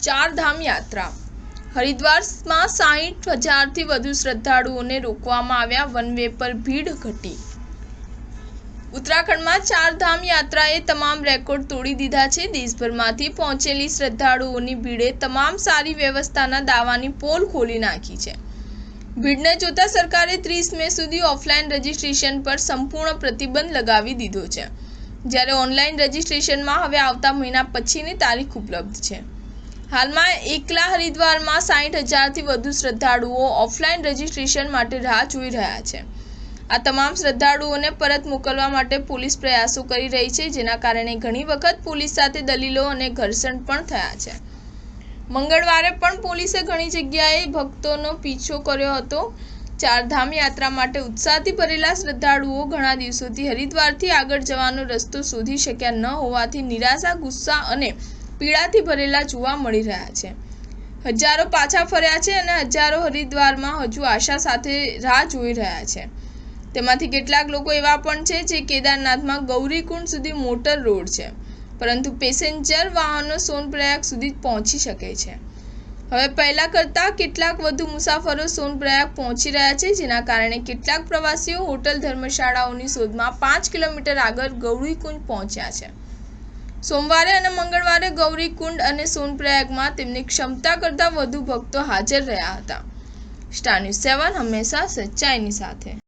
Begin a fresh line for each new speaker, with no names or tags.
ચારધામ યાત્રા હરિદ્વારમાં 60,000થી વધુ શ્રદ્ધાળુઓને રોકવામાં આવ્યા, વન વે પર ભીડ ઘટી। ઉત્તરાખંડમાં ચારધામ યાત્રાએ તમામ રેકોર્ડ તોડી દીધા છે। દેશભરમાંથી પહોંચેલી શ્રદ્ધાળુઓની ભીડે તમામ સારી વ્યવસ્થાના દાવાની પોલ ખોલી નાખી છે। ભીડને જોતા સરકારે 30 મે સુધી ઓફલાઈન રજીસ્ટ્રેશન પર સંપૂર્ણ પ્રતિબંધ લગાવી દીધો છે, જ્યારે ઓનલાઈન રજીસ્ટ્રેશનમાં હવે આવતા મહિના પછીની તારીખ ઉપલબ્ધ છે। હાલમાં એકલા હરિદ્વારમાં 60,000થી વધુ શ્રદ્ધાળુઓ ઓફલાઈન રજીસ્ટ્રેશન માટે રાહ જોઈ રહ્યા છે। આ તમામ શ્રદ્ધાળુઓને પરત મોકલવા માટે પોલીસ પ્રયાસો કરી રહી છે, જેના કારણે ઘણી વખત પોલીસ સાથે દલીલો અને ઘર્ષણ પણ થયા છે। મંગળવારે પણ પોલીસે ઘણી જગ્યાએ ભક્તોનો પીછો કર્યો હતો। ચારધામ યાત્રા માટે ઉત્સાહથી ભરેલા શ્રદ્ધાળુઓ ઘણા દિવસોથી હરિદ્વારથી આગળ જવાનો રસ્તો શોધી શક્યા ન હોવાથી નિરાશા, ગુસ્સા અને પીડાથી ભરેલા જોવા મળી રહ્યા છે। હજારો પાછા ફર્યા છે અને હજારો હરિદ્વારમાં હજુ આશા સાથે રાહ જોઈ રહ્યા છે। તેમાંથી કેટલાક લોકો એવા પણ છે જે કેદારનાથમાં ગૌરીકુંડ સુધી મોટર રોડ છે, પરંતુ પેસેન્જર વાહનો સોનપ્રયાગ સુધી પહોંચી શકે છે। હવે પહેલા કરતાં કેટલાક વધુ મુસાફરો સોનપ્રયાગ પહોંચી રહ્યા છે, જેના કારણે કેટલાક પ્રવાસીઓ હોટલ, ધર્મશાળાઓની શોધમાં 5 કિલોમીટર આગળ ગૌરીકુંડ પહોંચ્યા છે। સોમવારે અને મંગળવારે ગૌરીકુંડ અને સોનપ્રયાગમાં તેમની ક્ષમતા કરતાં વધુ ભક્તો હાજર રહ્યા હતા। સ્ટાર ન્યૂઝ 7 હંમેશા સચ્ચાઈની સાથે।